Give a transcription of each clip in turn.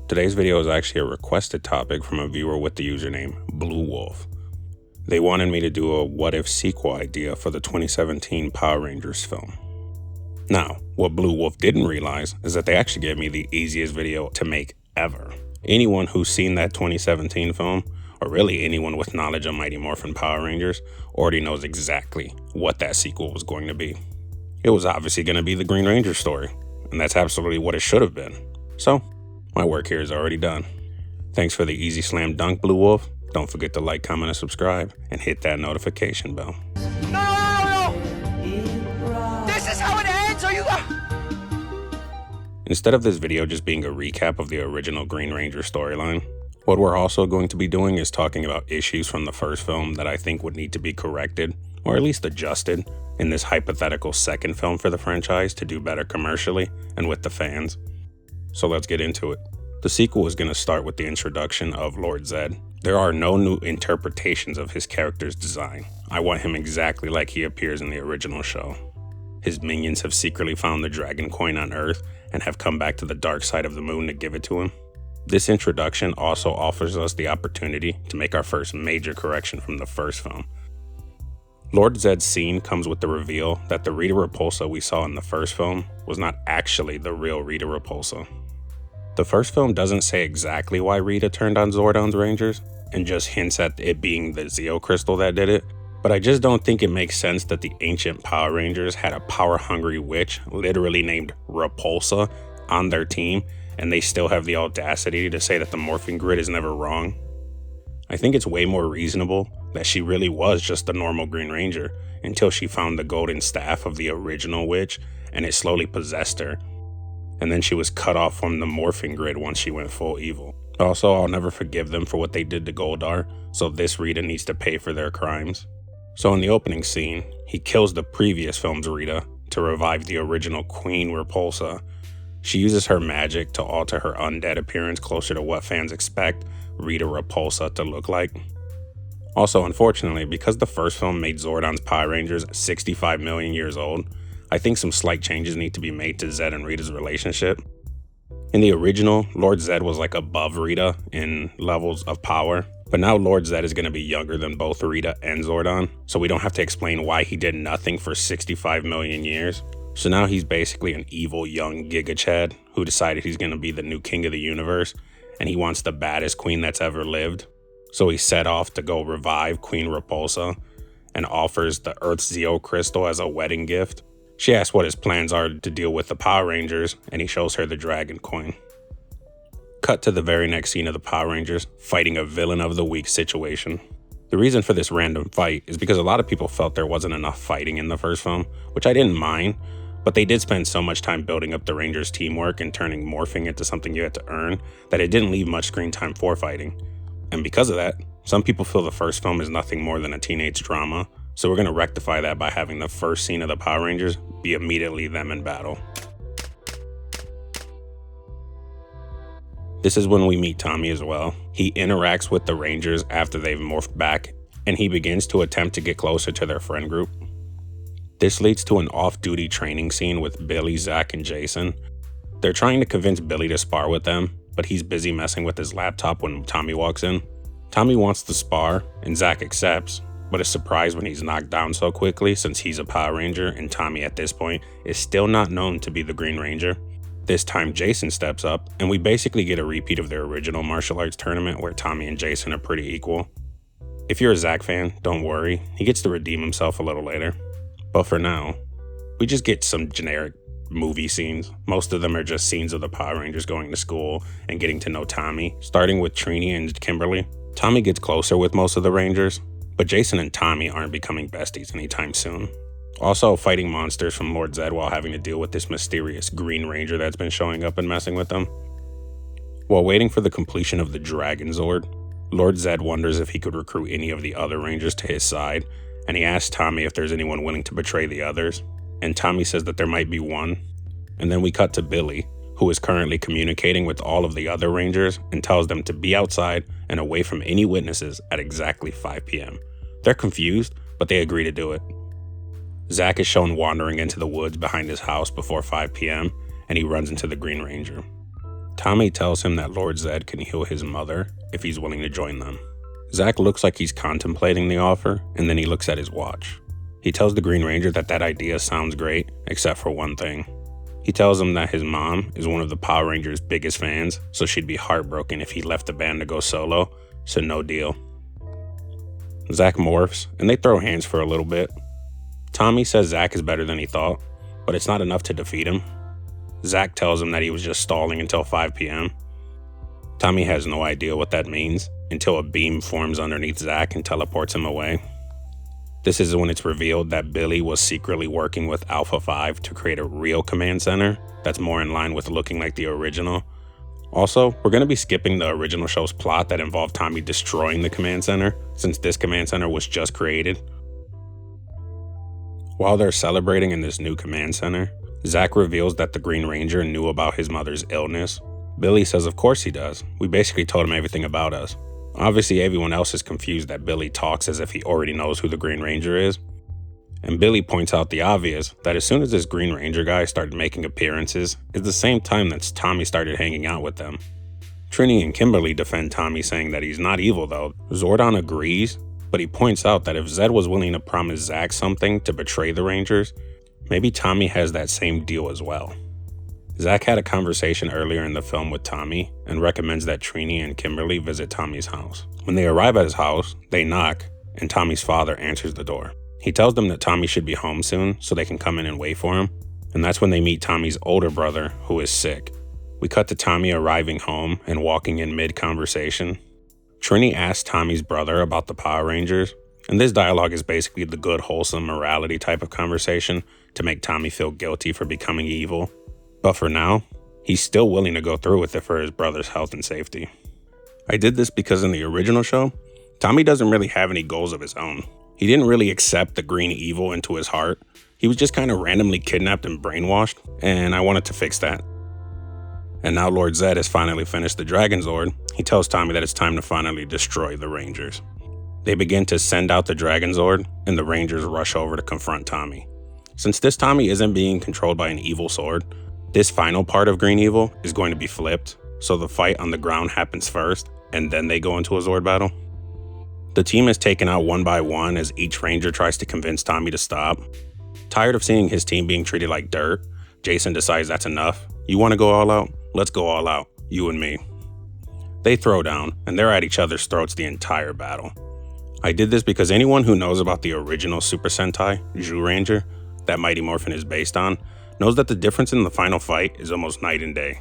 Today's video is actually a requested topic from a viewer with the username Blue Wolf. They wanted me to do a what if sequel idea for the 2017 Power Rangers film. Now, what Blue Wolf didn't realize is that they actually gave me the easiest video to make ever. Anyone who's seen that 2017 film, or really anyone with knowledge of Mighty Morphin Power Rangers, already knows exactly what that sequel was going to be. It was obviously going to be the Green Ranger story, and that's absolutely what it should have been. So, my work here is already done. Thanks for the easy slam dunk, Blue Wolf. Don't forget to like, comment, and subscribe, and hit that notification bell. No! This is how it ends, are you... Instead of this video just being a recap of the original Green Ranger storyline, what we're also going to be doing is talking about issues from the first film that I think would need to be corrected, or at least adjusted, in this hypothetical second film for the franchise to do better commercially and with the fans. So let's get into it. The sequel is going to start with the introduction of Lord Zedd. There are no new interpretations of his character's design. I want him exactly like he appears in the original show. His minions have secretly found the dragon coin on Earth and have come back to the dark side of the moon to give it to him. This introduction also offers us the opportunity to make our first major correction from the first film. Lord Zedd's scene comes with the reveal that the Rita Repulsa we saw in the first film was not actually the real Rita Repulsa. The first film doesn't say exactly why Rita turned on Zordon's Rangers, and just hints at it being the Zeo Crystal that did it, but I just don't think it makes sense that the ancient Power Rangers had a power-hungry witch, literally named Repulsa, on their team, and they still have the audacity to say that the morphing grid is never wrong. I think it's way more reasonable that she really was just a normal Green Ranger until she found the golden staff of the original witch and it slowly possessed her. And then she was cut off from the morphing grid once she went full evil. Also, I'll never forgive them for what they did to Goldar, so this Rita needs to pay for their crimes. So in the opening scene, he kills the previous film's Rita to revive the original Queen Repulsa. She uses her magic to alter her undead appearance closer to what fans expect Rita Repulsa to look like. Also, unfortunately, because the first film made Zordon's Power Rangers 65 million years old, I think some slight changes need to be made to Zedd and Rita's relationship. In the original, Lord Zedd was like above Rita in levels of power, but now Lord Zedd is going to be younger than both Rita and Zordon, so we don't have to explain why he did nothing for 65 million years. So now he's basically an evil young Giga Chad who decided he's going to be the new king of the universe, and he wants the baddest queen that's ever lived. So he set off to go revive Queen Repulsa and offers the Earth's Zeo Crystal as a wedding gift. She asks what his plans are to deal with the Power Rangers, and he shows her the dragon coin. Cut to the very next scene of the Power Rangers fighting a villain of the week situation. The reason for this random fight is because a lot of people felt there wasn't enough fighting in the first film, which I didn't mind, but they did spend so much time building up the Rangers' teamwork and turning morphing into something you had to earn that it didn't leave much screen time for fighting. And because of that, some people feel the first film is nothing more than a teenage drama, so we're going to rectify that by having the first scene of the Power Rangers be immediately them in battle. This is when we meet Tommy as well. He interacts with the Rangers after they've morphed back, and he begins to attempt to get closer to their friend group. This leads to an off-duty training scene with Billy, Zach, and Jason. They're trying to convince Billy to spar with them, but he's busy messing with his laptop when Tommy walks in. Tommy wants to spar, and Zach accepts, but is surprised when he's knocked down so quickly since he's a Power Ranger and Tommy at this point is still not known to be the Green Ranger. This time Jason steps up, and we basically get a repeat of their original martial arts tournament where Tommy and Jason are pretty equal. If you're a Zach fan, don't worry, he gets to redeem himself a little later. But for now, we just get some generic movie scenes. Most of them are just scenes of the Power Rangers going to school and getting to know Tommy, starting with Trini and Kimberly. Tommy gets closer with most of the Rangers, but Jason and Tommy aren't becoming besties anytime soon. Also fighting monsters from Lord Zedd while having to deal with this mysterious Green Ranger that's been showing up and messing with them. While waiting for the completion of the Dragon Zord, Lord Zedd wonders if he could recruit any of the other Rangers to his side, and he asks Tommy if there's anyone willing to betray the others, and Tommy says that there might be one. And then we cut to Billy, who is currently communicating with all of the other Rangers and tells them to be outside and away from any witnesses at exactly 5 p.m. They're confused, but they agree to do it. Zach is shown wandering into the woods behind his house before 5 p.m., and he runs into the Green Ranger. Tommy tells him that Lord Zedd can heal his mother if he's willing to join them. Zach looks like he's contemplating the offer, and then he looks at his watch. He tells the Green Ranger that idea sounds great, except for one thing. He tells him that his mom is one of the Power Rangers' biggest fans, so she'd be heartbroken if he left the band to go solo, so no deal. Zach morphs, and they throw hands for a little bit. Tommy says Zach is better than he thought, but it's not enough to defeat him. Zach tells him that he was just stalling until 5 p.m. Tommy has no idea what that means until a beam forms underneath Zach and teleports him away. This is when it's revealed that Billy was secretly working with Alpha 5 to create a real command center that's more in line with looking like the original. Also, we're going to be skipping the original show's plot that involved Tommy destroying the command center, since this command center was just created. While they're celebrating in this new command center, Zach reveals that the Green Ranger knew about his mother's illness. Billy says of course he does. We basically told him everything about us. Obviously everyone else is confused that Billy talks as if he already knows who the Green Ranger is. And Billy points out the obvious, that as soon as this Green Ranger guy started making appearances, is the same time that Tommy started hanging out with them. Trini and Kimberly defend Tommy, saying that he's not evil though. Zordon agrees, but he points out that if Zedd was willing to promise Zach something to betray the Rangers, maybe Tommy has that same deal as well. Zach had a conversation earlier in the film with Tommy and recommends that Trini and Kimberly visit Tommy's house. When they arrive at his house, they knock, and Tommy's father answers the door. He tells them that Tommy should be home soon so they can come in and wait for him, and that's when they meet Tommy's older brother, who is sick. We cut to Tommy arriving home and walking in mid-conversation. Trini asks Tommy's brother about the Power Rangers, and this dialogue is basically the good, wholesome morality type of conversation to make Tommy feel guilty for becoming evil. But for now, he's still willing to go through with it for his brother's health and safety. I did this because in the original show, Tommy doesn't really have any goals of his own. He didn't really accept the green evil into his heart. He was just kind of randomly kidnapped and brainwashed, and I wanted to fix that. And now Lord Zedd has finally finished the Dragon Zord. He tells Tommy that it's time to finally destroy the Rangers. They begin to send out the Dragon Zord, and the Rangers rush over to confront Tommy. Since this Tommy isn't being controlled by an evil sword, this final part of Green Evil is going to be flipped, so the fight on the ground happens first, and then they go into a Zord battle. The team is taken out one by one as each Ranger tries to convince Tommy to stop. Tired of seeing his team being treated like dirt, Jason decides that's enough. You want to go all out? Let's go all out, you and me. They throw down, and they're at each other's throats the entire battle. I did this because anyone who knows about the original Super Sentai, Zyuranger, that Mighty Morphin is based on, knows that the difference in the final fight is almost night and day.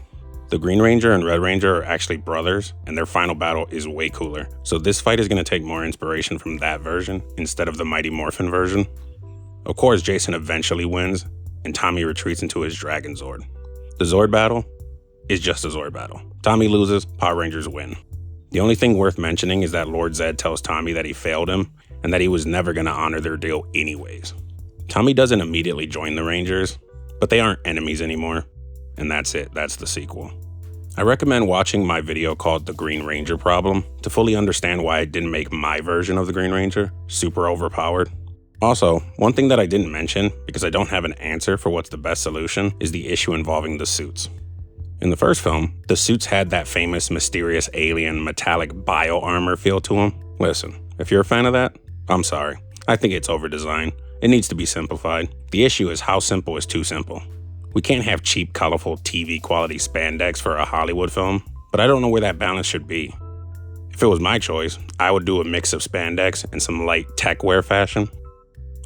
The Green Ranger and Red Ranger are actually brothers, and their final battle is way cooler, so this fight is going to take more inspiration from that version instead of the Mighty Morphin version. Of course, Jason eventually wins, and Tommy retreats into his Dragon Zord. The Zord battle is just a Zord battle. Tommy loses, Power Rangers win. The only thing worth mentioning is that Lord Zedd tells Tommy that he failed him, and that he was never going to honor their deal anyways. Tommy doesn't immediately join the Rangers, but they aren't enemies anymore. And that's it, that's the sequel. I recommend watching my video called The Green Ranger Problem to fully understand why I didn't make my version of the Green Ranger super overpowered. Also, one thing that I didn't mention, because I don't have an answer for what's the best solution, is the issue involving the suits. In the first film, the suits had that famous mysterious alien metallic bio armor feel to them. Listen, if you're a fan of that, I'm sorry. I think it's over-designed. It needs to be simplified. The issue is how simple is too simple. We can't have cheap, colorful, TV quality spandex for a Hollywood film, but I don't know where that balance should be. If it was my choice, I would do a mix of spandex and some light tech wear fashion.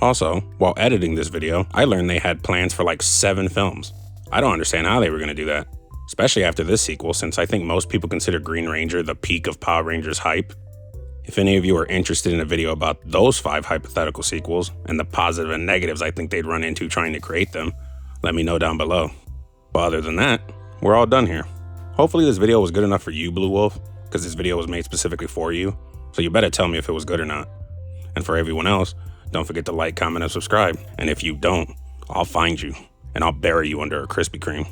Also, while editing this video, I learned they had plans for like 7 films. I don't understand how they were going to do that, especially after this sequel, since I think most people consider Green Ranger the peak of Power Rangers hype. If any of you are interested in a video about those 5 hypothetical sequels and the positive and negatives I think they'd run into trying to create them, let me know down below. But other than that, we're all done here. Hopefully this video was good enough for you, Blue Wolf, because this video was made specifically for you, so you better tell me if it was good or not. And for everyone else, don't forget to like, comment, and subscribe. And if you don't, I'll find you, and I'll bury you under a Krispy Kreme.